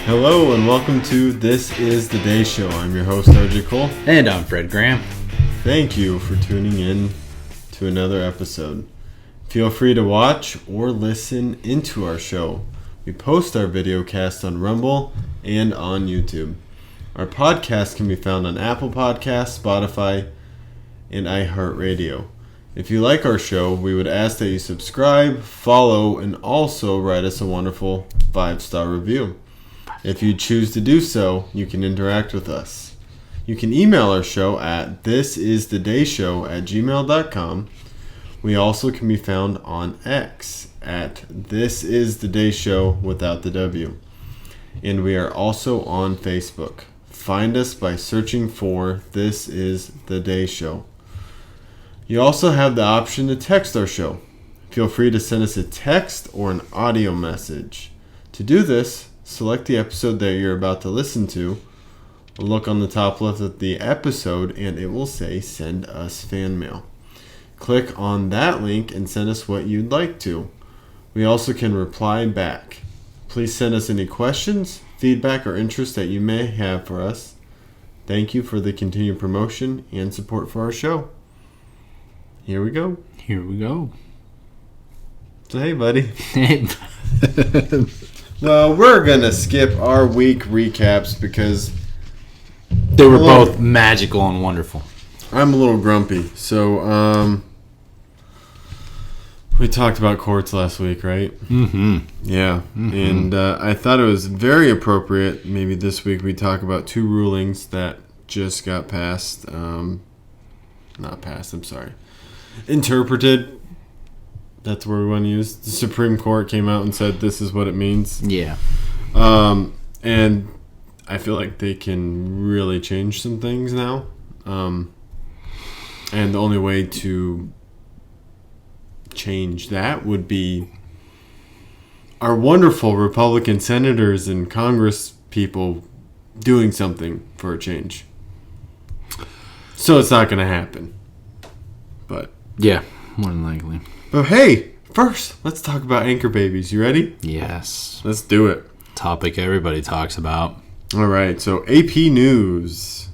Hello and welcome to This Is The Day Show. I'm your host, RJ Cole. And I'm Fred Graham. Thank you for tuning in to another episode. Feel free to watch or listen into our show. We post our video cast on Rumble and on YouTube. Our podcast can be found on Apple Podcasts, Spotify, and iHeartRadio. If you like our show, we would ask that you subscribe, follow, and also write us a wonderful 5-star review. If you choose to do so, you can interact with us. You can email our show at thisisthedayshow@gmail.com. We also can be found on X at thisisthedayshow without the W. And we are also on Facebook. Find us by searching for This Is The Day Show. You also have the option to text our show. Feel free to send us a text or an audio message. To do this, select the episode that you're about to listen to. Look on the top left of the episode and it will say send us fan mail. Click on that link and send us what you'd like to. We also can reply back. Please send us any questions, feedback, or interest that you may have for us. Thank you for the continued promotion and support for our show. Here we go. So hey buddy. Well, we're going to skip our week recaps because they were both magical and wonderful. I'm a little grumpy. So, we talked about courts last week, right? Mm-hmm. Yeah. Mm-hmm. And I thought it was very appropriate. Maybe this week we talk about two rulings that just got passed. Interpreted. That's where we want to use. The Supreme Court came out and said this is what it means. Yeah. And I feel like they can really change some things now. And the only way to change that would be our wonderful Republican senators and Congress people doing something for a change. So it's not going to happen. But yeah, more than likely. But hey, first, let's talk about anchor babies. You ready? Yes. Let's do it. Topic everybody talks about. All right, so AP News.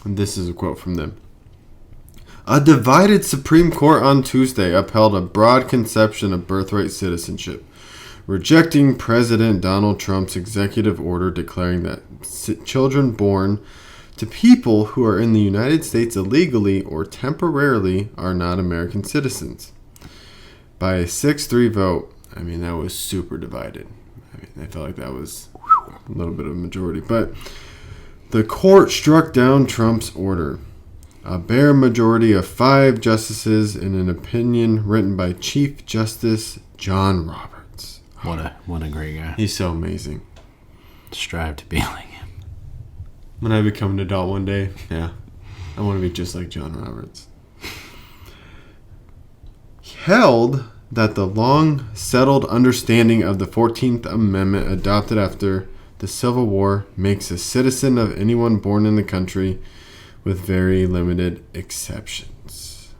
And this is a quote from them. A divided Supreme Court on Tuesday upheld a broad conception of birthright citizenship, rejecting President Donald Trump's executive order declaring that children born to people who are in the United States illegally or temporarily are not American citizens. By a 6-3 vote, I mean, that was super divided. I felt like that was a little bit of a majority. But the court struck down Trump's order. A bare majority of 5 justices in an opinion written by Chief Justice John Roberts. What a great guy. He's so amazing. Strive to be like him. When I become an adult one day, yeah, I want to be just like John Roberts. Held that the long-settled understanding of the 14th Amendment adopted after the Civil War makes a citizen of anyone born in the country with very limited exceptions.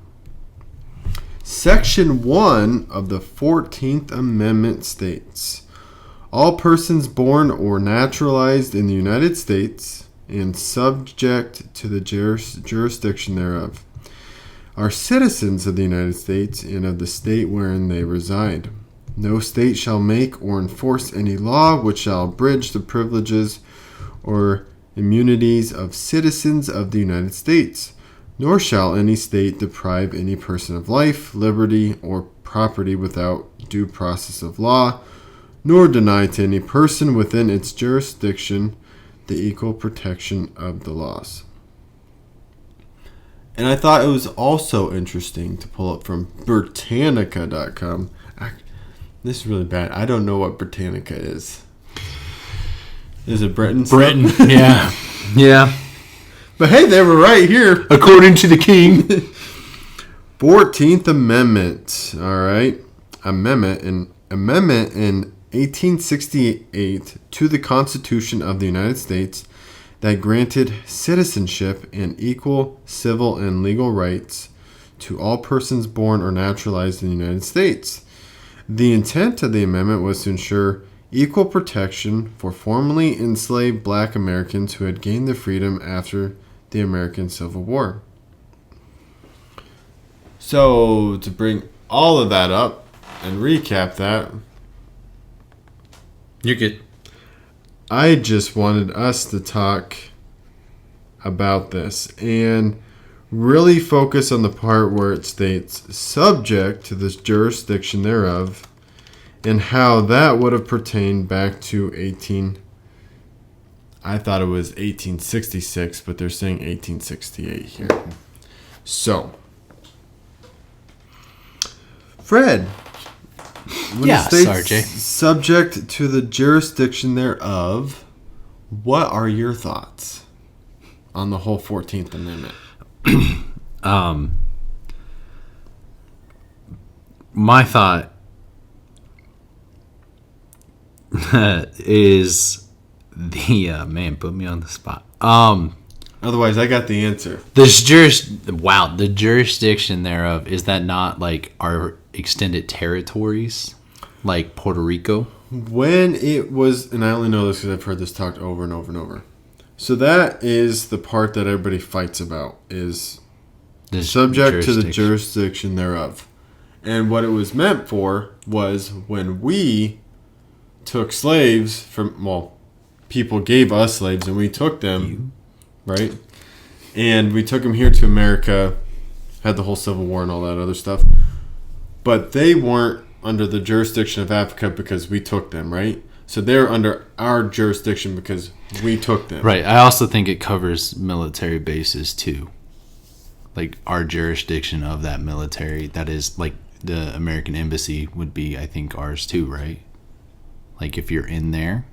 Section 1 of the 14th Amendment states, all persons born or naturalized in the United States and subject to the jurisdiction thereof are citizens of the United States and of the state wherein they reside. No state shall make or enforce any law which shall abridge the privileges or immunities of citizens of the United States, nor shall any state deprive any person of life, liberty, or property without due process of law, nor deny to any person within its jurisdiction the equal protection of the laws. And I thought it was also interesting to pull up from Britannica.com. This is really bad. I don't know what Britannica is. Is it Britain? Britain, yeah. Yeah. But hey, they were right here. According to the king. 14th Amendment. All right. Amendment in 1868 to the Constitution of the United States that granted citizenship and equal civil and legal rights to all persons born or naturalized in the United States. The intent of the amendment was to ensure equal protection for formerly enslaved black Americans who had gained their freedom after the American Civil War. So, to bring all of that up and recap that, You're good. I just wanted us to talk about this and really focus on the part where it states subject to this jurisdiction thereof and how that would have pertained back to I thought it was 1866, but they're saying 1868 here. So, Fred, when Yeah, it states RJ. subject to the jurisdiction thereof, what are your thoughts on the whole 14th Amendment? My thought is man, put me on the spot. Otherwise, I got the answer. The jurisdiction thereof, is that not like our extended territories, like Puerto Rico? When it was, and I only know this because I've heard this talked over and over and over. So that is the part that everybody fights about, is The subject to the jurisdiction thereof. And what it was meant for was when we took slaves from, well, people gave us slaves and we took them, right? And we took them here to America, had the whole Civil War and all that other stuff. But they weren't under the jurisdiction of Africa because we took them, right? So they're under our jurisdiction because we took them. Right. I also think it covers military bases too. Like our jurisdiction of that military, that is like the American embassy would be, I think, ours too, right? Like if you're in there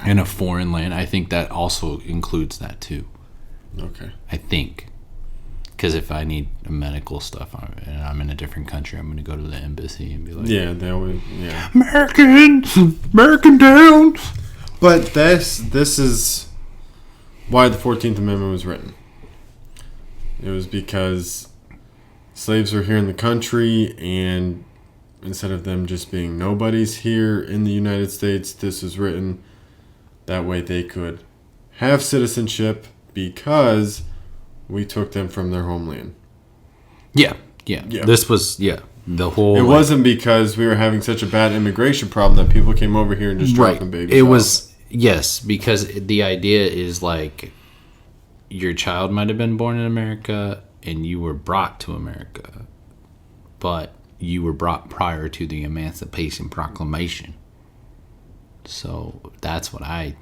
in a foreign land, I think that also includes that too. Okay. I think. Because if I need medical stuff and I'm in a different country, I'm going to go to the embassy and be like, yeah, they always, yeah. American down. But this is why the 14th Amendment was written. It was because slaves were here in the country, and instead of them just being nobodies here in the United States, this was written that way they could have citizenship because we took them from their homeland. Yeah. This was, the whole... It wasn't because we were having such a bad immigration problem that people came over here and just dropping babies It off. was, yes, because the idea is like your child might have been born in America and you were brought to America, but you were brought prior to the Emancipation Proclamation. So that's what I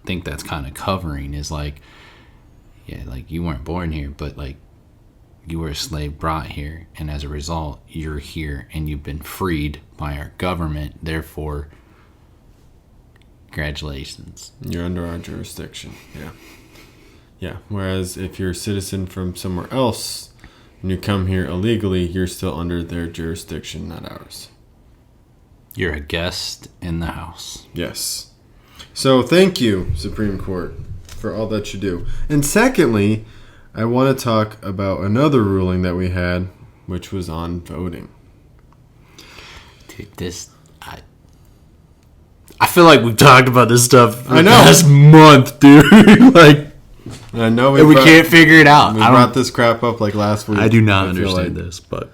think that's kind of covering, is like, yeah, like you weren't born here, but like you were a slave brought here, and as a result, you're here and you've been freed by our government. Therefore, congratulations. You're under our jurisdiction. Yeah. Yeah. Whereas if you're a citizen from somewhere else and you come here illegally, you're still under their jurisdiction, not ours. You're a guest in the house. Yes. So thank you, Supreme Court, for all that you do. And secondly, I want to talk about another ruling that we had, which was on voting. Dude, I feel like we've talked about this stuff for I know. the last month, dude. Like, I know we can't figure it out. We brought this crap up like last week. I do not feel understand like. this, but...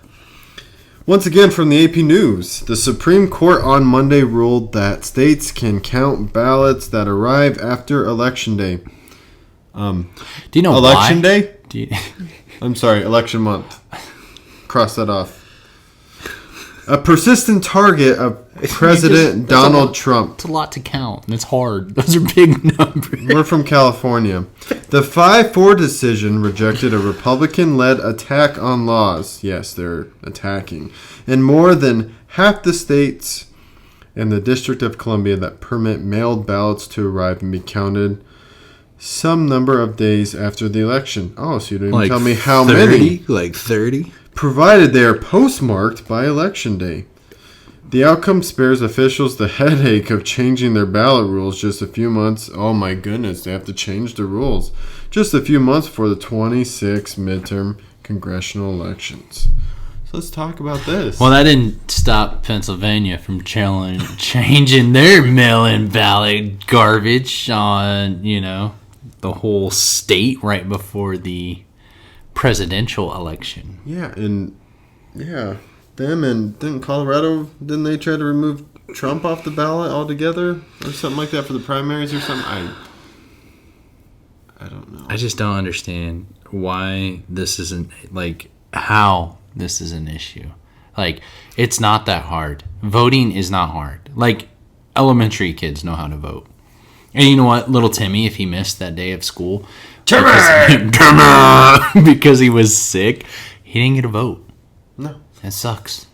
Once again, from the AP News, the Supreme Court on Monday ruled that states can count ballots that arrive after Election Day. Do you know Election why? Day? I'm sorry, election month. Cross that off. A persistent target of President Donald Trump. It's a lot to count, and it's hard. Those are big numbers. We're from California. The 5-4 decision rejected a Republican-led attack on laws. Yes, they're attacking. In more than half the states and the District of Columbia that permit mailed ballots to arrive and be counted some number of days after the election. Oh, so you didn't even tell me how 30? many. Like 30? Provided they are postmarked by Election Day. The outcome spares officials the headache of changing their ballot rules just a few months. Oh my goodness, they have to change the rules. Just a few months for the 26 midterm congressional elections. So let's talk about this. Well, that didn't stop Pennsylvania from changing their mail-in ballot garbage on, the whole state right before the presidential election. Yeah, them and didn't Colorado, didn't they try to remove Trump off the ballot altogether or something like that for the primaries or something? I don't know. I just don't understand why this isn't, how this is an issue. It's not that hard. Voting is not hard. Elementary kids know how to vote. And you know what? Little Timmy, if he missed that day of school because he was sick, he didn't get a vote. No. It sucks.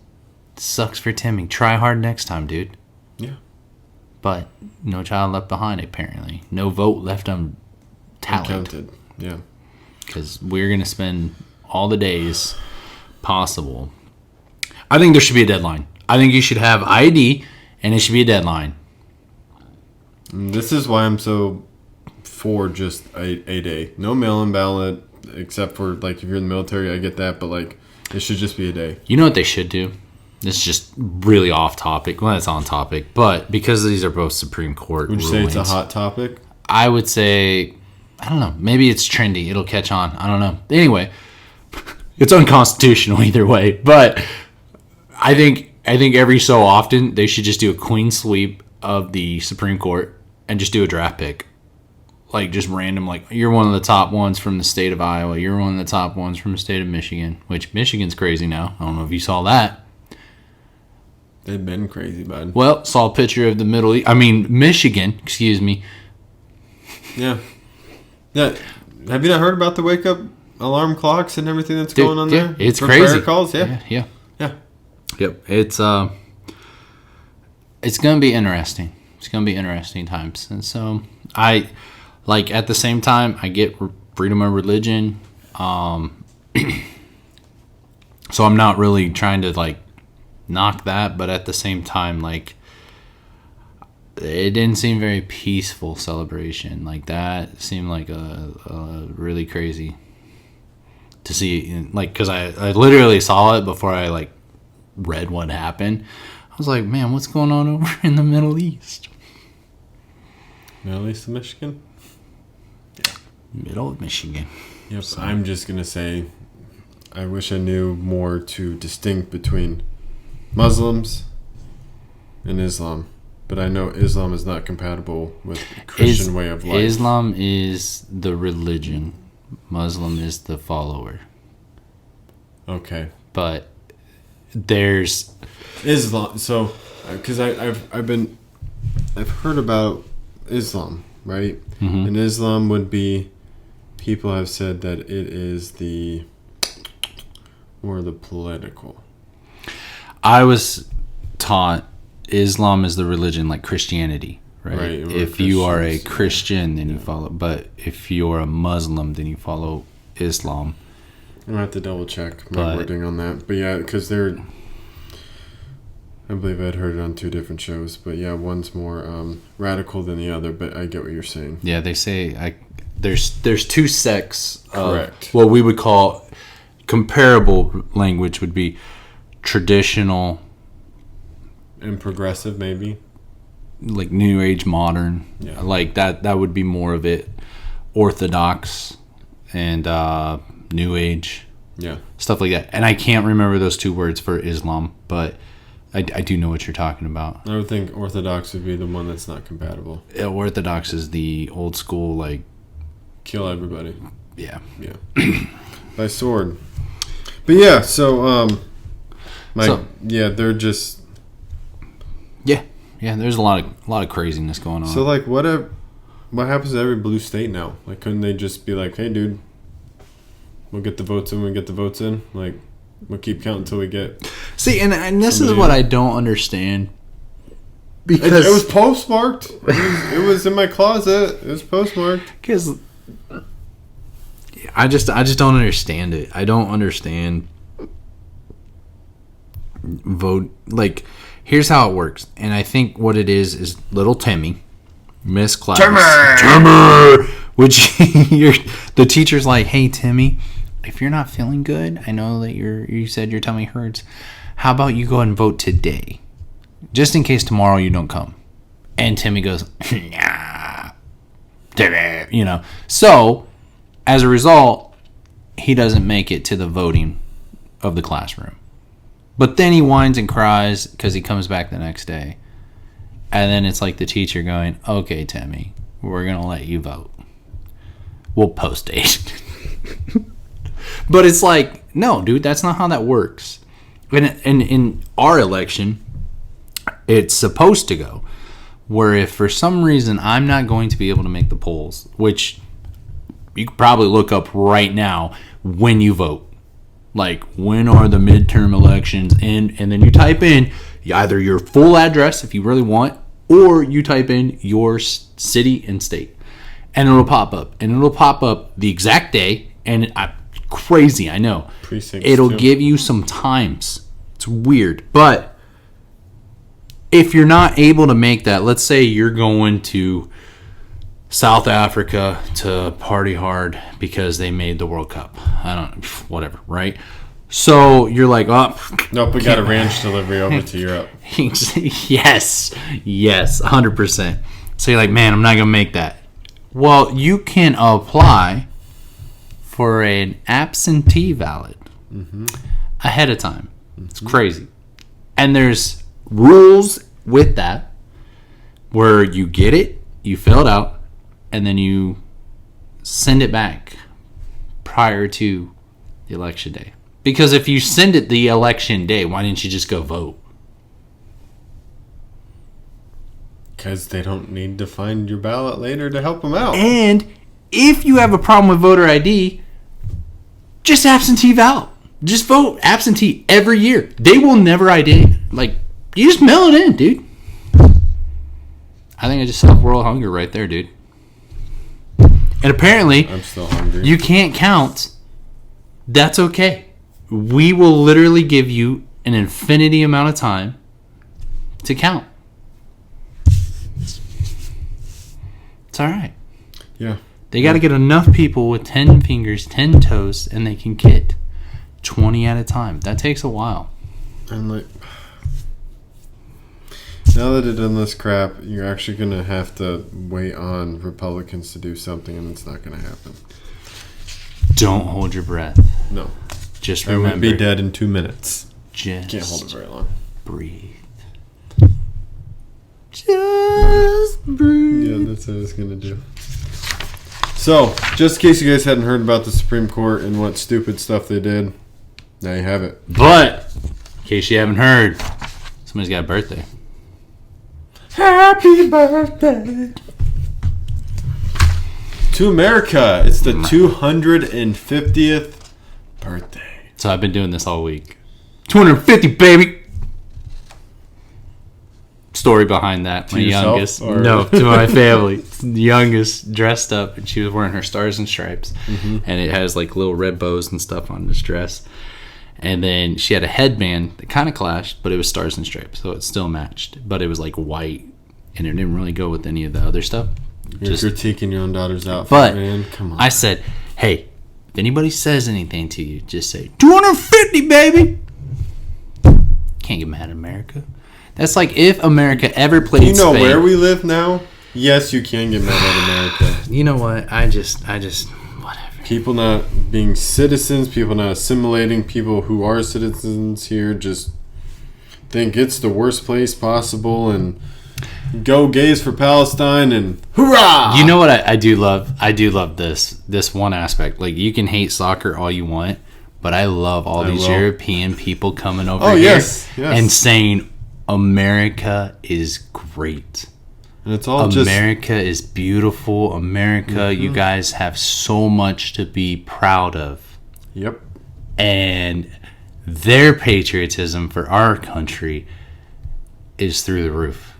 It sucks for Timmy. Try hard next time, dude. Yeah. But no child left behind, apparently. No vote left untallied. Uncounted. Yeah. Because we're going to spend all the days possible. I think there should be a deadline. I think you should have ID, and it should be a deadline. This is why I'm so for just a day. No mail-in ballot, except for, if you're in the military, I get that, but, it should just be a day. You know what they should do? This is just really off topic. Well, it's on topic. But because these are both Supreme Court Would you rulings, say it's a hot topic? I would say, I don't know. Maybe it's trendy. It'll catch on. I don't know. Anyway, it's unconstitutional either way. But I think every so often they should just do a clean sweep of the Supreme Court and just do a draft pick. Just random, you're one of the top ones from the state of Iowa. You're one of the top ones from the state of Michigan, which Michigan's crazy now. I don't know if you saw that. They've been crazy, bud. Well, saw a picture of the Michigan, excuse me. Yeah. Yeah. Have you not heard about the wake-up alarm clocks and everything that's going on there? It's for crazy. Prayer calls? Yeah. Yep. It's going to be interesting. It's going to be interesting times. And so at the same time, I get freedom of religion. So I'm not really trying to knock that, but at the same time, it didn't seem very peaceful celebration. That seemed like a really crazy to see. Because I literally saw it before I read what happened. I was like, man, what's going on over in the Middle East? Middle East of Michigan? Yeah. Middle of Michigan. Yep. So I'm just going to say, I wish I knew more to distinct between Muslims and Islam. But I know Islam is not compatible with Christian way of life. Islam is the religion. Muslim is the follower. Okay. But there's Islam. So, because I've heard about Islam, right? Mm-hmm. And Islam would be, people have said that it is more the political. I was taught Islam is the religion like Christianity, right? If you are a Christian, then you follow. But if you're a Muslim, then you follow Islam. I'm going to have to double check my wording on that. But yeah, because I believe I'd heard it on 2 different shows. But yeah, one's more radical than the other. But I get what you're saying. Yeah, they say there's 2 sects. Correct. What we would call comparable language would be traditional. And progressive, maybe. New age, modern. Yeah. That would be more of it. Orthodox and new age. Yeah. Stuff like that. And I can't remember those 2 words for Islam, but I do know what you're talking about. I would think Orthodox would be the one that's not compatible. Orthodox is the old school, kill everybody. Yeah. Yeah. By sword. But yeah, so they're just. Yeah, there's a lot of craziness going on. So what happens to every blue state now? Couldn't they just be like, hey dude, we'll get the votes in, we'll keep counting until we get. See, and this is what I don't understand. Because it was postmarked. It was in my closet. It was postmarked. Because I just don't understand it. I don't understand vote. Here's how it works, and I think what it is little Timmy, Miss Claus, Timmy, which the teacher's like, hey Timmy, if you're not feeling good, I know that you said your tummy hurts. How about you go and vote today, just in case tomorrow you don't come? And Timmy goes, nah, So as a result, he doesn't make it to the voting of the classroom. But then he whines and cries because he comes back the next day. And then it's like the teacher going, okay, Timmy, we're going to let you vote. We'll post date. But it's like, no, dude, that's not how that works. And in our election, it's supposed to go where if for some reason I'm not going to be able to make the polls, which you could probably look up right now when you vote. Like, when are the midterm elections? And then you type in either your full address if you really want, or you type in your city and state. And it'll pop up. And it'll pop up the exact day. And crazy, I know. Precincts it'll too. give you some times. It's weird. But if you're not able to make that, let's say you're going to South Africa to party hard because they made the World Cup. I don't, whatever, right? So you're like, oh, nope, we got a ranch delivery over to Europe. Yes, 100%. So you're like, man, I'm not gonna make that. Well, you can apply for an absentee ballot ahead of time. It's crazy, and there's rules with that where you get it, you fill it out, and then you send it back prior to the election day. Because if you send it the election day, why didn't you just go vote? Because they don't need to find your ballot later to help them out. And if you have a problem with voter ID, just absentee ballot. Just vote absentee every year. They will never ID. Like, you just mail it in, dude. I think I just solved world hunger right there, dude. And apparently, I'm still hungry. You can't count. That's okay. We will literally give you an infinity amount of time to count. It's all right. Yeah. They got to get enough people with 10 fingers, 10 toes, and they can get 20 at a time. That takes a while. I'm like, now that they've done this crap, you're actually going to have to wait on Republicans to do something, and it's not going to happen. Don't hold your breath. No. Just I remember. would be dead in 2 minutes. Just can't hold it very long. Breathe. Just breathe. Yeah, that's what I was going to do. So, just in case you guys hadn't heard about the Supreme Court and what stupid stuff they did, now you have it. But, in case you haven't heard, somebody's got a birthday. Happy birthday to America. It's the 250th birthday. So I've been doing this all week. 250, baby. Story behind that. To my yourself, youngest. or? No, to my family. The youngest dressed up, and she was wearing her stars and stripes. And it has like little red bows and stuff on this dress. And then she had a headband that kind of clashed, but it was stars and stripes, so it still matched. But it was like white, and it didn't really go with any of the other stuff. You're critiquing your own daughter's outfit, But man. Come on. I said, hey, if anybody says anything to you, just say, 250, baby! Can't get mad at America. That's like if America ever played you know Spain. where we live now? Yes, you can get mad at America. You know what? I just, whatever. People not being citizens, people not assimilating, people who are citizens here just think it's the worst place possible and go gays for Palestine and hoorah! You know what I do love? I do love this one aspect. Like, you can hate soccer all you want, but I love all these European people coming over here yes. and saying America is great. And it's all America is beautiful. America, you guys have so much to be proud of. Yep. And their patriotism for our country is through the roof.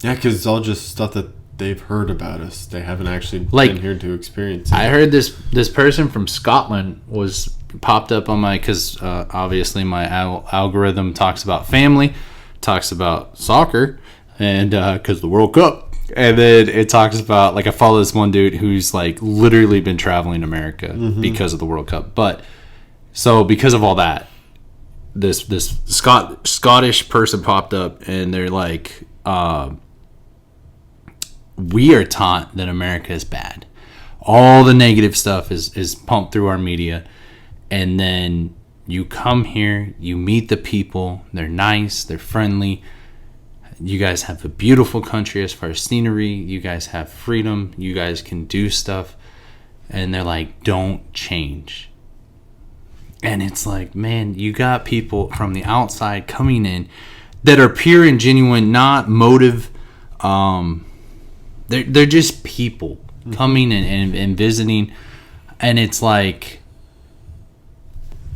Yeah, because it's all just stuff that they've heard about us. They haven't actually been here to experience it. I heard this person from Scotland was popped up on my, because obviously my algorithm talks about family, talks about soccer, and because the World Cup. And then it talks about, like, I follow this one dude who's like literally been traveling America because of the World Cup. But So because of all that, this Scottish person popped up, and they're like, we are taught that America is bad. All the negative stuff is pumped through our media, and then you come here, you meet the people, they're nice, they're friendly. You guys have a beautiful country as far as scenery. You guys have freedom. You guys can do stuff. And they're like, don't change. And it's like, man, you got people from the outside coming in that are pure and genuine, not motive. They're just people coming and visiting. And it's like,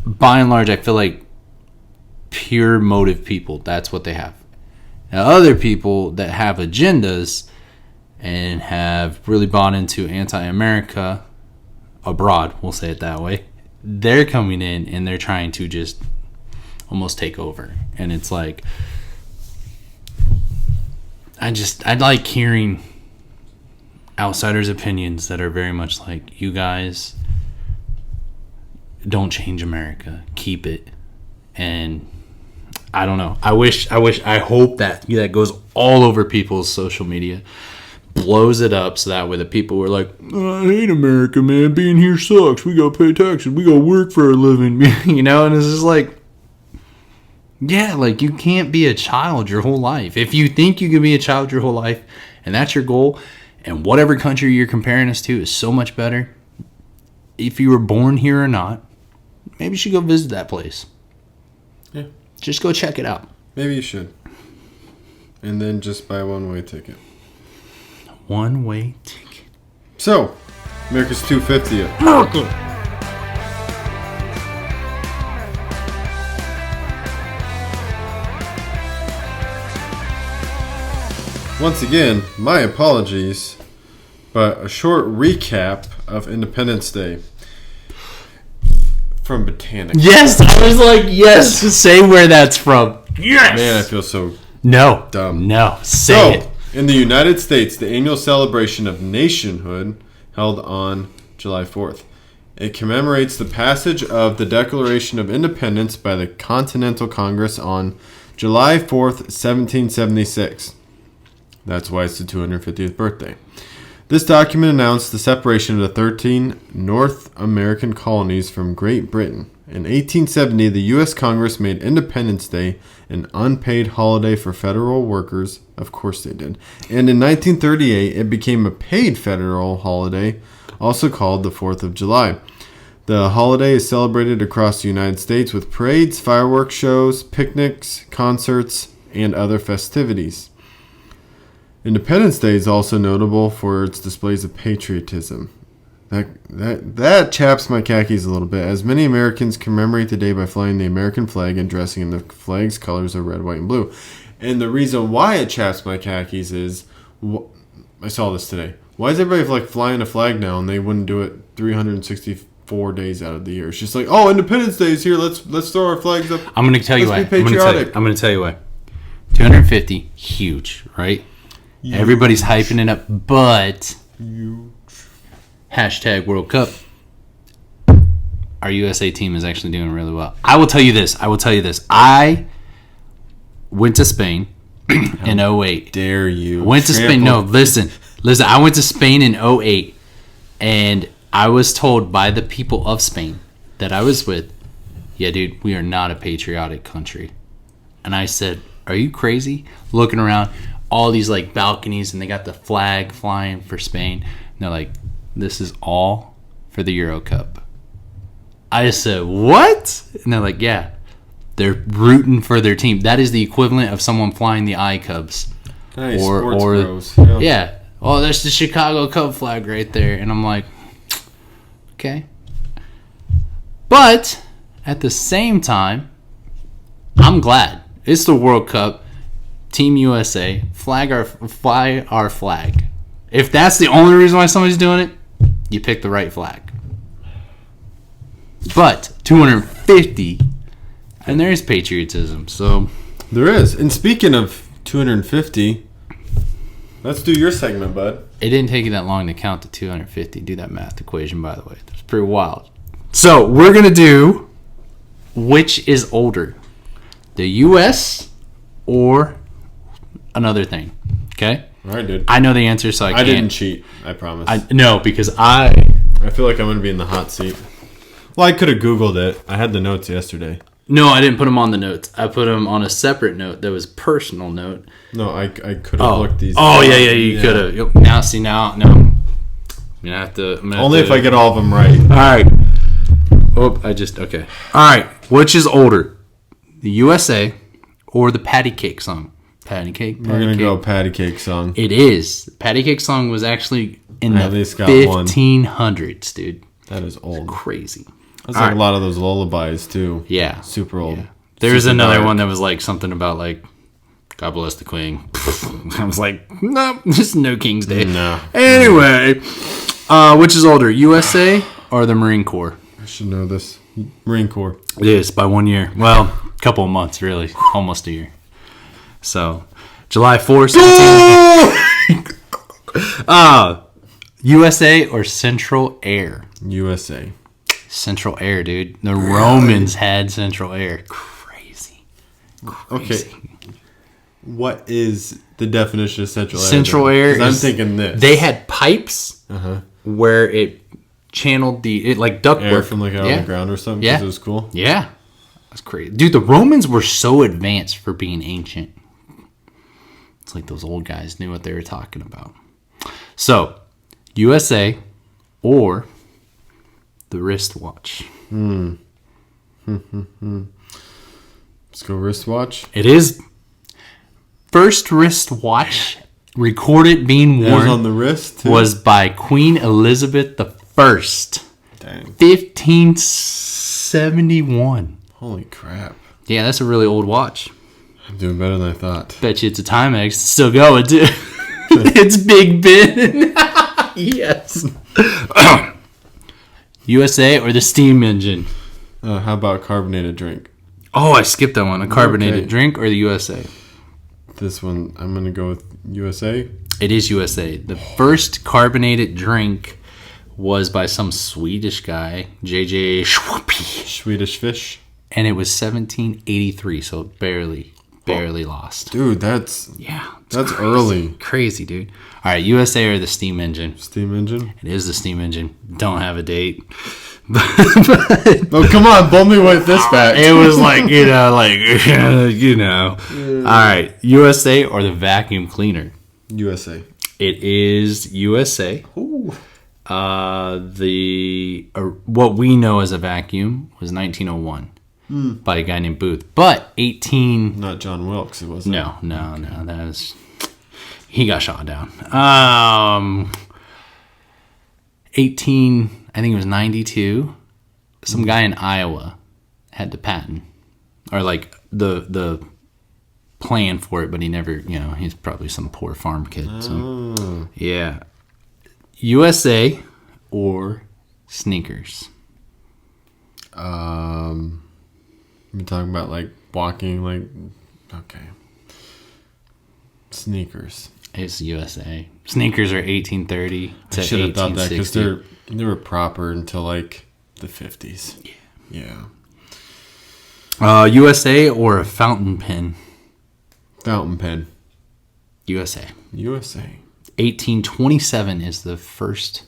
by and large, I feel like pure motive people, that's what they have. Now, other people that have agendas and have really bought into anti-America abroad, we'll say it that way, they're coming in and they're trying to just almost take over. And it's like, I like hearing outsiders' opinions that are very much like, you guys don't change America, keep it. And I don't know. I hope that goes all over people's social media, blows it up, so that way the people were like, I hate America, man. Being here sucks. We gotta pay taxes. We gotta work for a living, you know. And it's just like, yeah, like you can't be a child your whole life. If you think you can be a child your whole life, and that's your goal, and whatever country you're comparing us to is so much better, if you were born here or not, maybe you should go visit that place. Yeah. Just go check it out. Maybe you should. And then just buy a one-way ticket. One-way ticket. So, America's 250th. America! Once again, my apologies, but a short recap of Independence Day from Botanic. Yes, I was like, yes, say where that's from. Yes! Man, I feel so dumb. No, say it. In the United States, the annual celebration of nationhood held on July 4th. It commemorates the passage of the Declaration of Independence by the Continental Congress on July 4th, 1776. That's why it's the 250th birthday. This document announced the separation of the 13 North American colonies from Great Britain. In 1870, the U.S. Congress made Independence Day an unpaid holiday for federal workers. Of course they did. And in 1938, it became a paid federal holiday, also called the 4th of July. The holiday is celebrated across the United States with parades, fireworks shows, picnics, concerts, and other festivities. Independence Day is also notable for its displays of patriotism. That chaps my khakis a little bit, as many Americans commemorate the day by flying the American flag and dressing in the flag's colors of red, white, and blue. And the reason why it chaps my khakis is, I saw this today. Why is everybody like flying a flag now, and they wouldn't do it 364 days out of the year? It's just like, oh, Independence Day is here. Let's throw our flags up. I'm going to tell you why. Let's be patriotic. I'm going to tell you why. 250, huge, right? Huge. Everybody's hyping it up, but hashtag World Cup. Our USA team is actually doing really well. I will tell you this. I went to Spain in 08. Dare you? Went to Spain. No, listen. I went to Spain in 08, and I was told by the people of Spain that I was with, yeah, dude, we are not a patriotic country. And I said, are you crazy? Looking around, all these like balconies, and they got the flag flying for Spain. And they're like, this is all for the Euro Cup. I said, what? And they're like, yeah, they're rooting for their team. That is the equivalent of someone flying the I Cubs. Nice, or bros. Yeah. Oh, there's the Chicago Cub flag right there. And I'm like, okay. But at the same time, I'm glad. It's the World Cup. Team USA. Fly our flag. If that's the only reason why somebody's doing it, you pick the right flag. But 250, and there is patriotism. So there is. And speaking of 250, let's do your segment, bud. It didn't take you that long to count to 250. Do that math equation, by the way. It's pretty wild. So we're going to do which is older, the U.S. or another thing? Okay. All right, dude. I know the answer, so I can't. I didn't cheat. I promise. No, because I feel like I'm going to be in the hot seat. Well, I could have Googled it. I had the notes yesterday. No, I didn't put them on the notes. I put them on a separate note that was personal note. No, I could have looked these. Oh, yeah, you could have. Now, see, now. I'm gonna have to. Only if I get all of them right. All right. Okay. All right. Which is older, the USA or the Patty Cake song? Patty Cake. We're gonna go Patty Cake song. It is. Patty Cake song was actually in the 1500s, dude. That is old. That's crazy. That's like a lot of those lullabies too. Yeah. Super old. Yeah. There's another one that was like something about like God bless the Queen. I was like, no, just no King's Day. No. Anyway, which is older, USA or the Marine Corps? I should know this. Marine Corps. It is by 1 year. Well, a couple of months, really. Almost a year. So, July 4th, 17... USA or Central Air? USA. Central Air, dude. The Romans had Central Air. Crazy. Okay. What is the definition of Central Air? Central Air is... I'm thinking this. They had pipes where it channeled like ductwork. Air from like out on the ground or something? Yeah. Because it was cool? Yeah. That's crazy. Dude, the Romans were so advanced for being ancient. It's like those old guys knew what they were talking about. So, USA or the wristwatch? Let's go wristwatch. It is first wristwatch recorded being worn. It was on the wrist too? Was by Queen Elizabeth I. Dang. 1571. Holy crap. Yeah, that's a really old watch. I'm doing better than I thought. Bet you it's a Timex. It's still going, too. It's Big Ben. Yes. USA or the steam engine? How about carbonated drink? Oh, I skipped that one. A carbonated drink or the USA? This one, I'm going to go with USA. It is USA. The first carbonated drink was by some Swedish guy, J.J. Schwappi. Swedish Fish. And it was 1783, so barely lost. Dude, that's crazy. early. Crazy, dude. All right, USA or the steam engine? Steam engine? It is the steam engine. Don't have a date. Oh, come on, blow me with this back. It was like, All right, USA or the vacuum cleaner? USA. It is USA. Ooh. What we know as a vacuum was 1901 by a guy named Booth. But Not John Wilkes, it wasn't. No. That was... He got shot down. 18... I think it was 92. Some guy in Iowa had the patent, or like the plan for it, but he never, he's probably some poor farm kid. So yeah, USA or sneakers. We're talking about like walking, like okay, sneakers. It's USA. Sneakers are 1830 to 1860. I should have thought that because they were proper until like the 50s. Yeah. USA or a fountain pen? Fountain pen. USA. 1827 is the first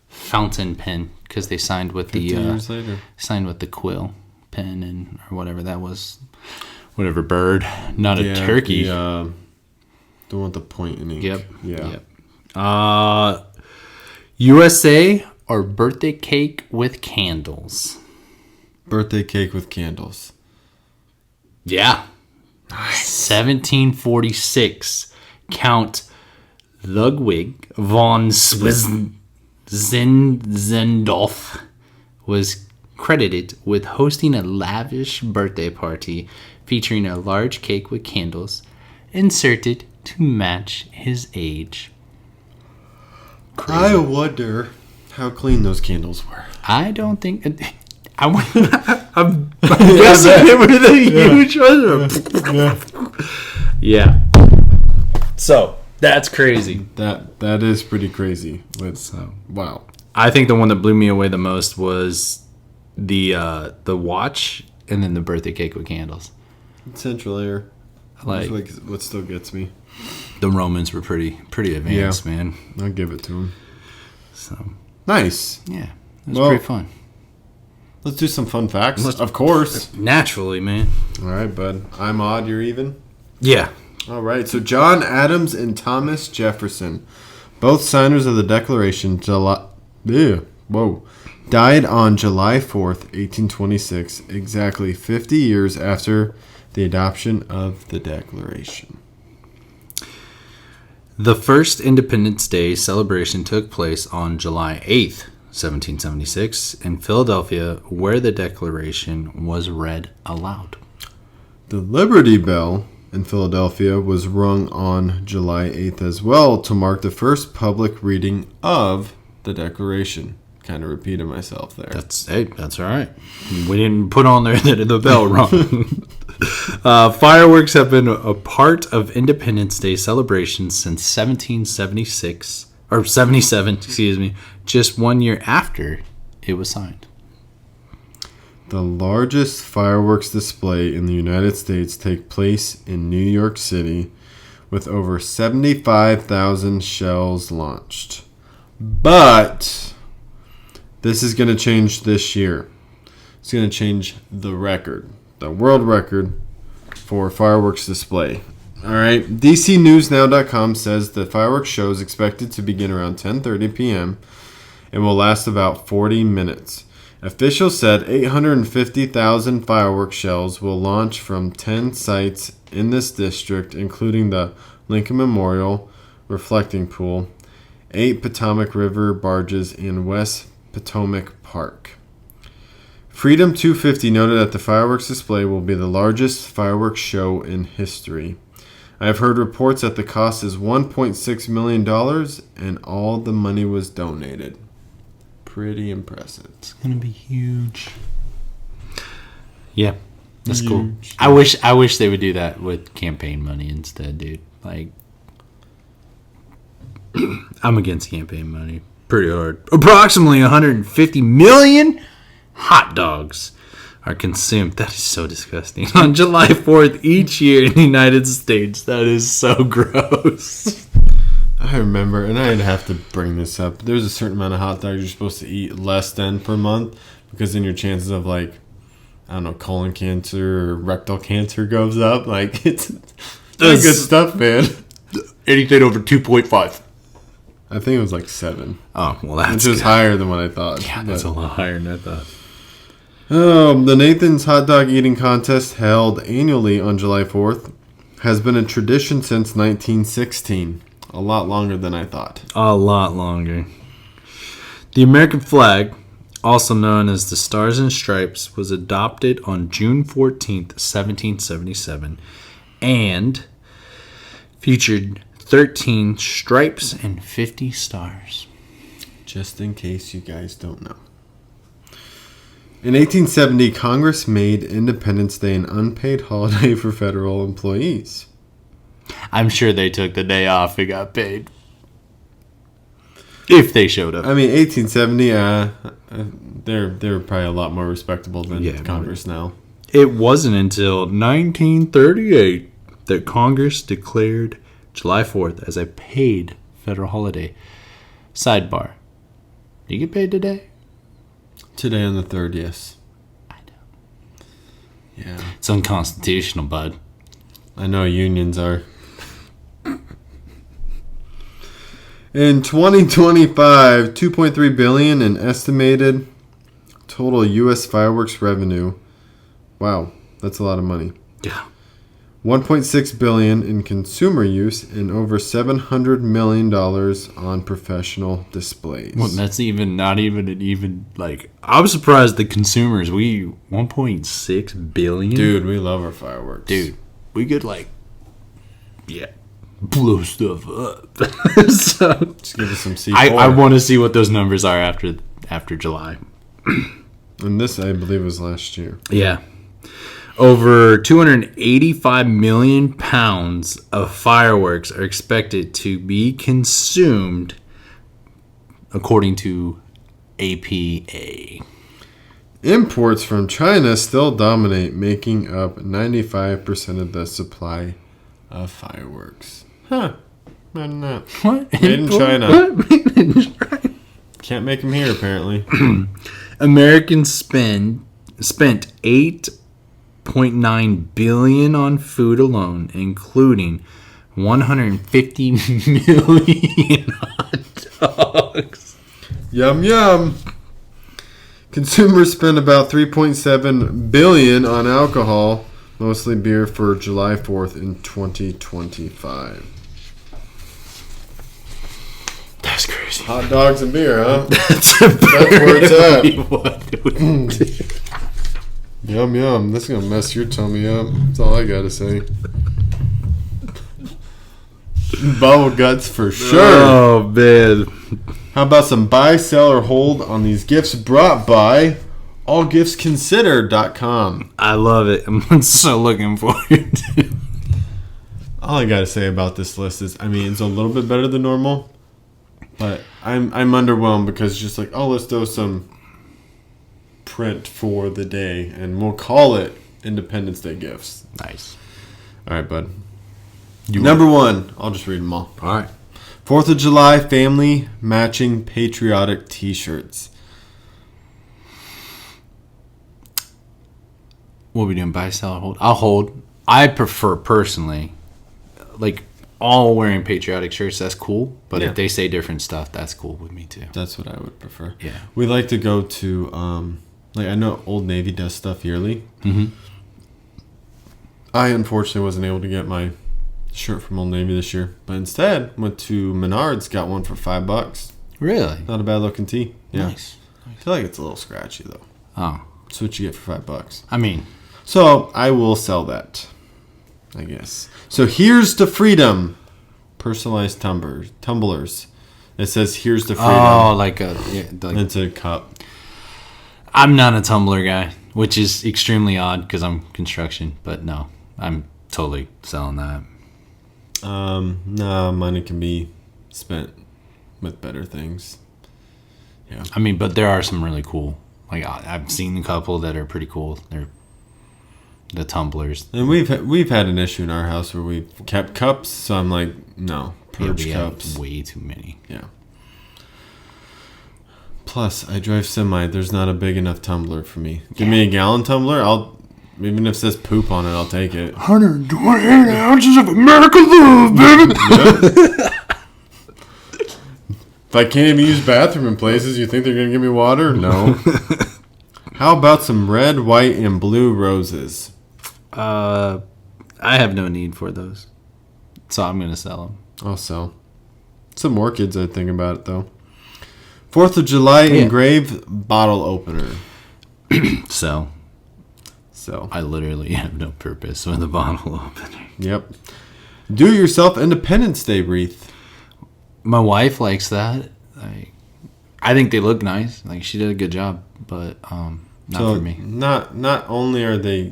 fountain pen because they signed with 50 years later. Signed with the quill pen or whatever that was. Whatever bird. Not a turkey. The one with the point in ink. Yep. Yeah. Yep. USA or birthday cake with candles? Birthday cake with candles. Yeah. Nice. 1746. Count Ludwig von Zinzendorf was credited with hosting a lavish birthday party featuring a large cake with candles inserted to match his age. Crazy. I wonder how clean those candles were. I don't think... I'm guessing they were the huge ones. Yeah. So, that's crazy. That is pretty crazy. Wow. I think the one that blew me away the most was the watch and then the birthday cake with candles. Central Air. Like What still gets me. The Romans were pretty advanced, man. I'll give it to them. So nice. Yeah, it was pretty fun. Let's do some fun facts. Of course. Naturally, man. All right, bud. I'm odd. You're even. Yeah. All right. So John Adams and Thomas Jefferson, both signers of the Declaration, died on July 4th, 1826, exactly 50 years after the adoption of the Declaration. The first Independence Day celebration took place on July 8th, 1776, in Philadelphia, where the Declaration was read aloud. The Liberty Bell in Philadelphia was rung on July 8th as well to mark the first public reading of the Declaration. Kind of repeated myself there. That's all right. We didn't put on there that the bell rung. Fireworks have been a part of Independence Day celebrations since 1776 or 77. Excuse me, just 1 year after it was signed. The largest fireworks display in the United States take place in New York City, with over 75,000 shells launched. But this is going to change this year. It's going to change the record, the world record for fireworks display. All right. DCNewsNow.com says the fireworks show is expected to begin around 10:30 p.m. and will last about 40 minutes. Officials said 850,000 fireworks shells will launch from 10 sites in this district, including the Lincoln Memorial Reflecting Pool, 8 Potomac River barges, and West Potomac Park. Freedom 250 noted that the fireworks display will be the largest fireworks show in history. I have heard reports that the cost is $1.6 million and all the money was donated. Pretty impressive. It's gonna be huge. Yeah, that's huge. Cool. I wish they would do that with campaign money instead, dude. Like, I'm against campaign money pretty hard. Approximately 150 million hot dogs are consumed. That is so disgusting. On July 4th each year in the United States. That is so gross. I remember, and I'd have to bring this up. There's a certain amount of hot dogs you're supposed to eat less than per month, because then your chances of, like, I don't know, colon cancer or rectal cancer goes up. Like, it's good stuff, man. Anything over 2.5. I think it was like 7. Oh, well, that's which was higher than what I thought. Yeah, that's a lot higher than I thought. The Nathan's Hot Dog Eating Contest, held annually on July 4th, has been a tradition since 1916. A lot longer than I thought. A lot longer. The American flag, also known as the Stars and Stripes, was adopted on June 14th, 1777, and featured 13 stripes and 50 stars. Just in case you guys don't know. In 1870, Congress made Independence Day an unpaid holiday for federal employees. I'm sure they took the day off and got paid. If they showed up. I mean, 1870, they're probably a lot more respectable than Congress now. It wasn't until 1938 that Congress declared July 4th as a paid federal holiday. Sidebar. Do you get paid today? Today on the 3rd, yes. I know. Yeah. It's unconstitutional, bud. I know unions are. In 2025, $2.3 billion in estimated total U.S. fireworks revenue. Wow, that's a lot of money. Yeah. $1.6 billion in consumer use and over $700 million on professional displays. Well, that's not even like, I'm surprised the consumers, we 1.6 billion. Dude, we love our fireworks. Dude, we could blow stuff up. So, just give us some C4. I want to see what those numbers are after July. And this, I believe, was last year. Yeah. Over 285 million pounds of fireworks are expected to be consumed, according to APA. Imports from China still dominate, making up 95% of the supply of fireworks. Huh. Imagine that. What? Made in China. What? Made in China. Can't make them here, apparently. Americans spent $8.9 billion on food alone, including 150 million hot dogs. Yum, yum. Consumers spent about $3.7 billion on alcohol, mostly beer, for July 4th in 2025. That's crazy. Hot dogs and beer, huh? That's where it's at. What we do. Yum, yum. This is going to mess your tummy up. That's all I got to say. Bubble guts for sure. Oh, man. How about some buy, sell, or hold on these gifts brought by allgiftsconsidered.com. I love it. I'm so looking forward to it. All I got to say about this list is, I mean, it's a little bit better than normal, but I'm underwhelmed because it's just like, oh, let's do some print for the day, and we'll call it Independence Day gifts. Nice. All right, bud. Number 1. I'll just read them all. All right. 4th of July family matching patriotic t-shirts. What are we doing? Buy, sell, or hold? I'll hold. I prefer, personally, like, all wearing patriotic shirts, that's cool. But Yeah. if they say different stuff, that's cool with me, too. That's what I would prefer. Yeah. We like to go to, like, I know Old Navy does stuff yearly. Mm-hmm. I unfortunately wasn't able to get my shirt from Old Navy this year, but instead went to Menards, got one for $5. Really? Not a bad looking tee. Yeah. Nice. I feel like it's a little scratchy though. Oh. That's what you get for $5. I mean, So I will sell that, I guess. So here's to freedom. Personalized tumblers. It says here's to freedom. oh, like a... Yeah, like, It's a cup. I'm not a Tumblr guy, which is extremely odd because I'm construction. But no, I'm totally selling that. No, money can be spent with better things. Yeah. I mean, but there are some really cool. Like, I've seen a couple that are pretty cool. They're the tumblers. And we've had an issue in our house where we've kept cups, so I'm like, no, purge we cups. have way too many. Yeah. Plus, I drive semi. There's not a big enough tumbler for me. Give me a gallon tumbler. Even if it says poop on it, I'll take it. 128 ounces of American love, baby. If I can't even use bathroom in places, you think they're gonna give me water? No. How about some red, white, and blue roses? I have no need for those, so I'm gonna sell them. I'll sell. Some orchids, I'd think about it though. 4th of July engraved bottle opener. So I literally have no purpose with a bottle opener. Yep. Do-it-yourself Independence Day wreath. My wife likes that. I think they look nice. Like, she did a good job, but not for me. Not only are they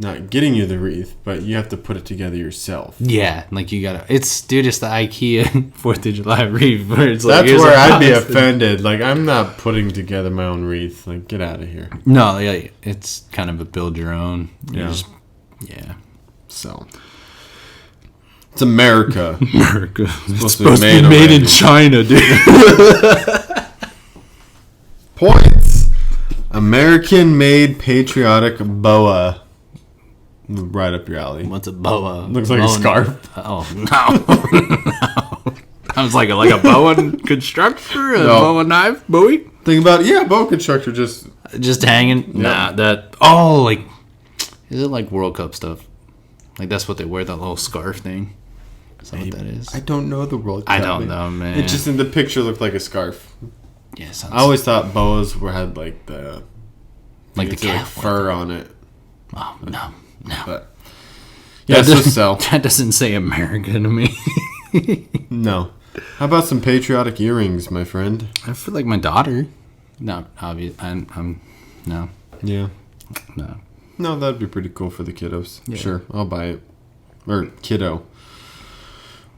not getting you the wreath, but you have to put it together yourself. Yeah, like you gotta. It's the IKEA 4th of July wreath. Where it's like, That's where I'd be offended. Like, I'm not putting together my own wreath. Like, get out of here. No, yeah, it's kind of a build your own. Yeah. Yeah. So. It's America. America. It's supposed to be made in China, dude. Points. American-made patriotic boa. Right up your alley. What's a boa? Looks like a scarf. Oh, no. I was like a boa constructor? A boa knife? Bowie? Think about it. Yeah, boa constructor just hanging? Yep. Nah, that... Oh, like... Is it like World Cup stuff? Like, that's what they wear, that little scarf thing? Is that what that is? I don't know the World Cup. I don't know, man. It just in the picture looked like a scarf. Yeah, I always thought boas had like the like the cat fur on it. Oh no. But yeah, so sell. That doesn't say America to me. No. How about some patriotic earrings, my friend? I feel like my daughter. No, obvious. I'm no. Yeah. No. No, that'd be pretty cool for the kiddos. Yeah. Sure, I'll buy it. Or kiddo.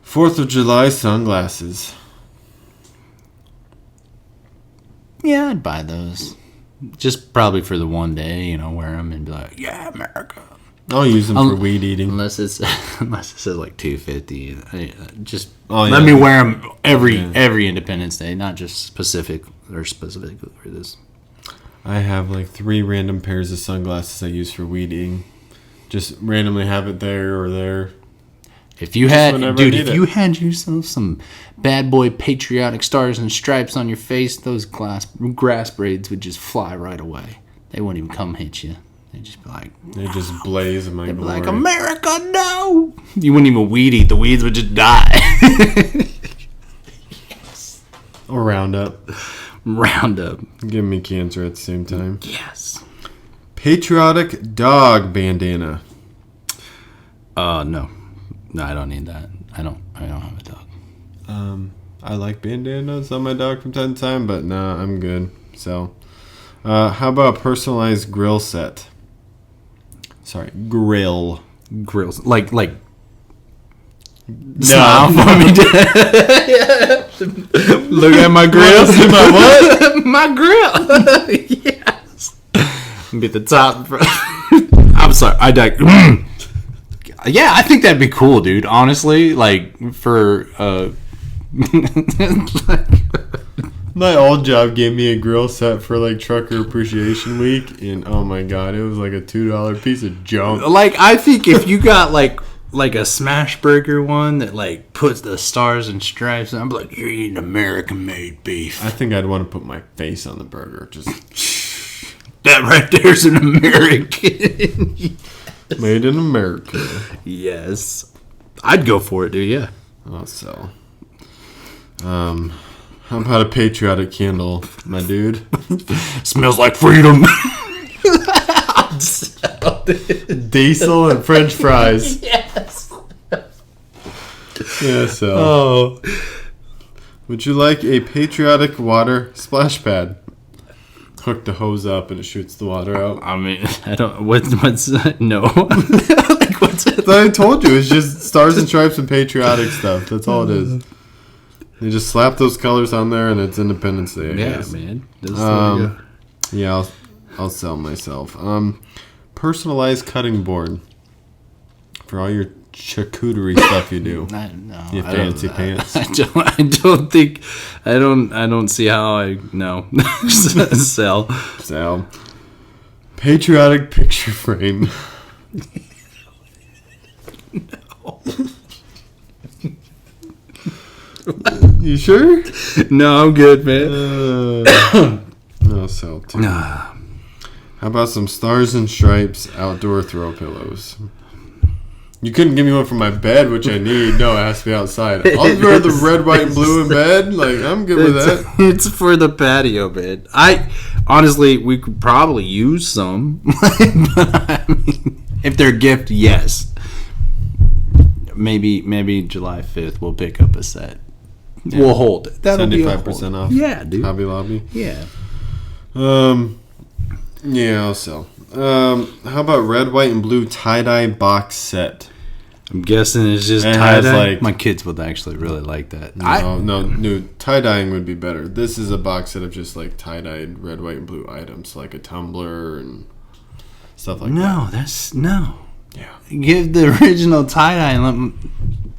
4th of July sunglasses. Yeah, I'd buy those. Just probably for the one day, wear them and be like, yeah, America. I'll use them for weed eating. Unless it says like $250. Just let me wear them every Independence Day, not just specifically for this. I have like 3 random pairs of sunglasses I use for weed eating. Just randomly have it there or there. If you had yourself some bad boy patriotic stars and stripes on your face, those grass braids would just fly right away. They wouldn't even come hit you. They'd just be like... They just blaze in my glory. They'd be like, America, no! You wouldn't even weed eat. The weeds would just die. Yes. Or Roundup. Roundup. Give me cancer at the same time. Yes. Patriotic dog bandana. No. No, I don't need that. I don't have a dog. I like bandanas on my dog from time to time, but nah, I'm good. So, how about a personalized grill set? Sorry, grill. Grills. Like smile for me. Look at my grill. My what? My grill. Yes. Be the top. I'm sorry. Yeah, I think that'd be cool, dude. Honestly, like for my old job gave me a grill set for like Trucker Appreciation Week, and oh my god, it was like a $2 piece of junk. Like, I think if you got like a smash burger one that like puts the stars and stripes, I'm like, you're eating American-made beef. I think I'd want to put my face on the burger. Just that right there's an American. Made in America. Yes. I'd go for it, dude, yeah. Oh, so. How about a patriotic candle, my dude? Smells like freedom. Diesel and French fries. Yes. Yeah, so. Oh. Would you like a patriotic water splash pad? Hook the hose up and it shoots the water out. I mean, I don't. What's no? Like, what's it? I told you, it's just stars and stripes and patriotic stuff. That's all it is. You just slap those colors on there and it's Independence Day. I guess. Man. Yeah, I'll sell myself. Personalized cutting board for all your charcuterie stuff you do. You fancy pants. I don't see how I sell. Patriotic picture frame. No. You sure? No, I'm good, man. No, sell too. How about some stars and stripes outdoor throw pillows? You couldn't give me one for my bed, which I need. No, it has to be outside. I'll wear the red, white, and blue in bed. Like, I'm good with that. It's for the patio bed. Honestly, we could probably use some. But I mean, if they're a gift, yes. Maybe July 5th we'll pick up a set. Yeah. We'll hold it. That'll 75% off. Yeah, dude. Hobby Lobby. Yeah. Yeah, I'll sell. How about red, white, and blue tie-dye box set? I'm guessing it's just tie-dye. My kids would actually really like that. No, tie-dyeing would be better. This is a box set of just like tie-dyed red, white, and blue items, like a tumbler and stuff like that. No. Yeah. Give the original tie-dye and let them...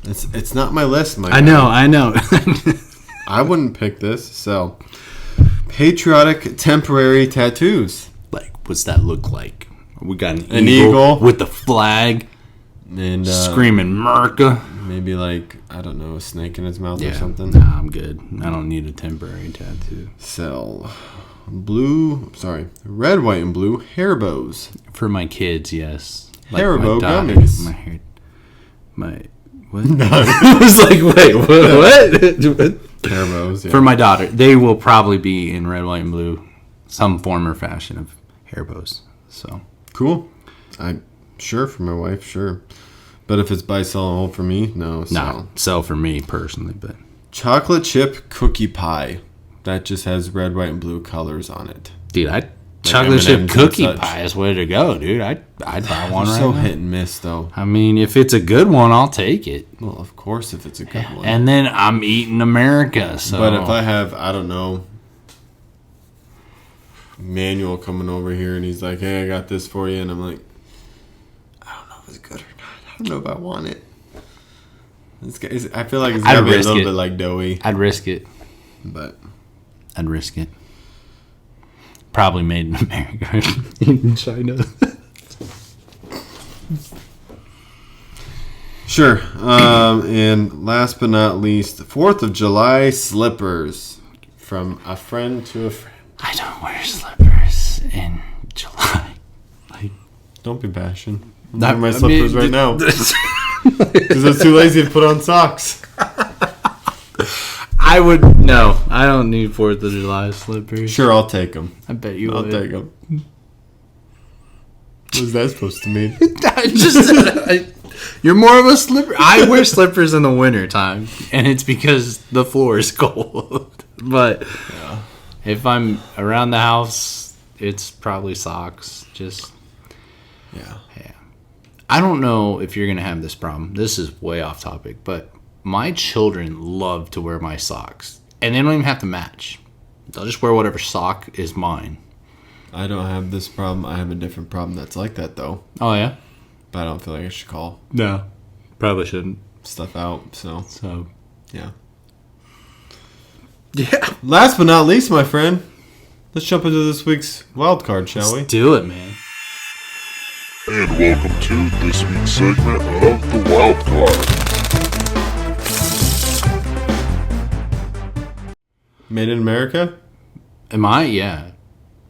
It's not my list, Mike. I know. I wouldn't pick this. So, patriotic temporary tattoos. Like, what's that look like? We got an eagle with the flag and screaming Merca. Maybe like, I don't know, a snake in his mouth or something. Nah, I'm good. I don't need a temporary tattoo. Sell red, white, and blue hair bows. For my kids, yes. Haribo gummies. What? No. I was like, wait, what? Hair bows, yeah. For my daughter, they will probably be in red, white, and blue, some form or fashion of hair bows. So cool. Sure for my wife, sure. But if it's buy, sell, and hold for me, no. Sell for me personally, but chocolate chip cookie pie that just has red, white, and blue colors on it. Dude, chocolate chip cookie pie is way to go, dude. I'd buy one right now. So hit and miss, though. I mean, if it's a good one, I'll take it. Well, of course, if it's a good one. And then I'm eating America. So, but if I have, I don't know, manual coming over here, and he's like, "Hey, I got this for you," and I'm like, "I don't know if it's good or not. I don't know if I want it." I feel like it's gonna be a little bit like doughy. I'd risk it, but I'd risk it. Probably made in America, in China. Sure. And last but not least, 4th of July slippers from a friend to a friend. I don't wear slippers in July. Don't be bashing. I'm wearing my slippers right now. Because I was too lazy to put on socks. I don't need 4th of July slippers. Sure, I'll take them. I bet you I'll would. take them. What is that supposed to mean? You're more of a slipper. I wear slippers in the winter time, and it's because the floor is cold. But if I'm around the house, it's probably socks. Yeah. I don't know if you're going to have this problem. This is way off topic, but my children love to wear my socks, and they don't even have to match. They'll just wear whatever sock is mine. I don't have this problem. I have a different problem that's like that, though. Oh, yeah? But I don't feel like I should call. No. Probably shouldn't. Stuff out, so. Yeah. Yeah. Last but not least, my friend, let's jump into this week's wild card, shall we? Let's do it, man. And welcome to this week's segment of the Wild Card. Made in America? Am I? Yeah.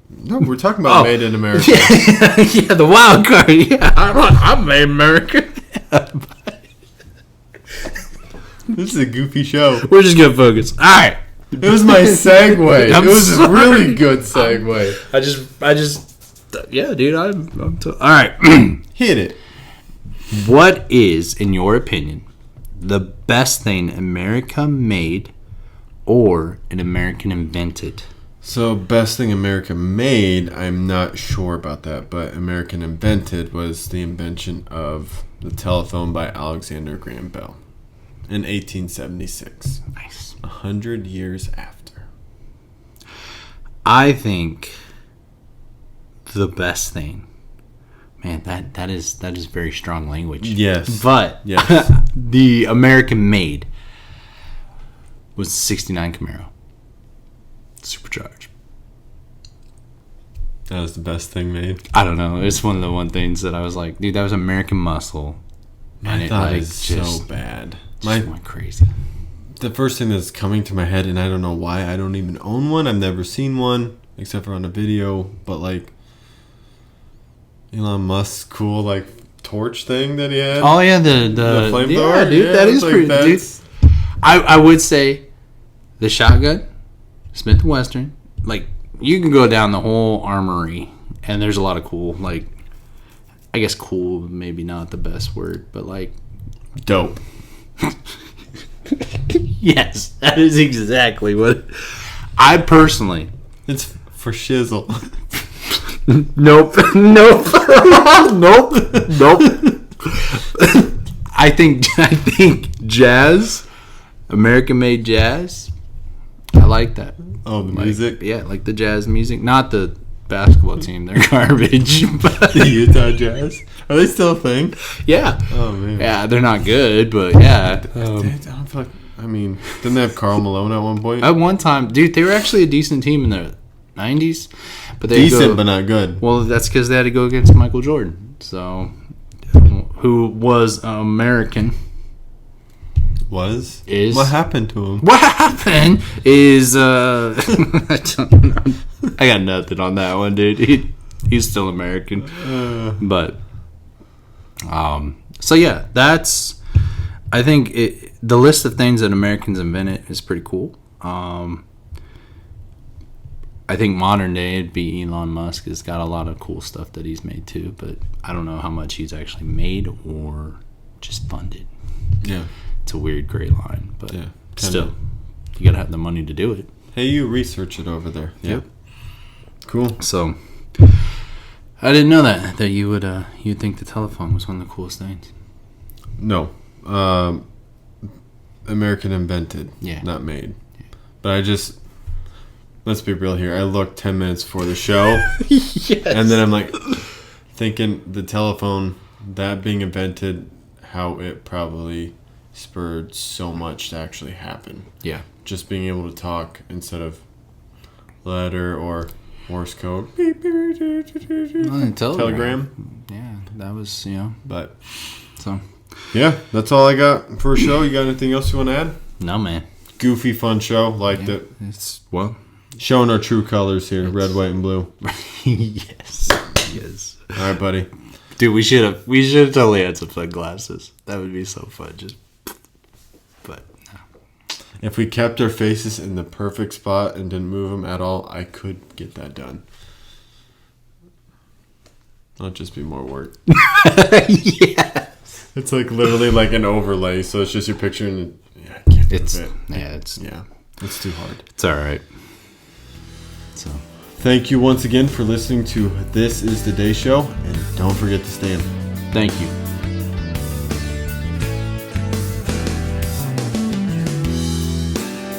No, we're talking about Made in America. Yeah, the wild card. Yeah, I'm made in America. This is a goofy show. We're just gonna focus. All right. It was my segue. I'm It was sorry. a really good segue. I just. Yeah, dude. All right. Hit it. What is, in your opinion, the best thing America made or an American invented? So, best thing America made, I'm not sure about that, but American invented was the invention of the telephone by Alexander Graham Bell in 1876. Nice. 100 years after. I think the best thing, man, that is very strong language. Yes. But Yes. the American made was the 69 Camaro. Supercharged. That was the best thing made. I don't know. It's one of the things that I was like, dude, that was American muscle. My thought is so bad. Just went crazy. The first thing that's coming to my head, and I don't know why I don't even own one. I've never seen one except for on a video. But like Elon Musk's cool like torch thing that he had. Oh yeah, the flamethrower. Yeah, dude, Yeah, that is like pretty. Dude, I would say the shotgun, Smith & Wesson. Like you can go down the whole armory, and there's a lot of cool. Like I guess cool, maybe not the best word, but like Dope. yes, that is exactly what I personally. It's for shizzle. Nope. I think jazz, American made jazz. I like that. Oh, the music? Yeah, like the jazz music. Not the basketball team. They're garbage. But The Utah Jazz? Are they still a thing? yeah. Oh, man. Yeah, they're not good, but yeah. I don't feel like, I mean, didn't they have Karl Malone at one point? At one time, dude, they were actually a decent team in the 90s. But they Decent, but not good. Well, that's because they had to go against Michael Jordan. So, who was American. Is what happened to him? What happened is I don't know. I got nothing on that one, dude. He's still American, but so yeah, that's I think the list of things that Americans invented is pretty cool. I think modern day it'd be Elon Musk has got a lot of cool stuff that he's made too, but I don't know how much he's actually made or just funded. Yeah. It's a weird gray line, but Yeah, still, you gotta have the money to do it. Hey, you research it over there. Yep. Cool. So, I didn't know that you would you'd think the telephone was one of the coolest things. No. American invented. Yeah. Not made. Yeah. But let's be real here. I looked 10 minutes before the show. Yes. And then I'm like, thinking the telephone, that being invented, how it probably spurred so much to actually happen. Yeah. Just being able to talk instead of letter or Morse code. Telegram. Yeah, that was, But, so. yeah, that's all I got for a show. You got anything else you want to add? No, man. Goofy, fun show. Liked it. It's, well. Showing our true colors here. Red, white, and blue. Yes. Yes. All right, buddy. Dude, we should have totally had some sunglasses. That would be so fun. But no. If we kept our faces in the perfect spot and didn't move them at all, I could get that done. That'll just be more work. Yeah. It's like literally like an overlay, so it's just your picture and I can't It's move it. yeah, It's too hard. it's all right. So, Thank you once again for listening to This Is the Day Show, and don't forget to stand. thank you.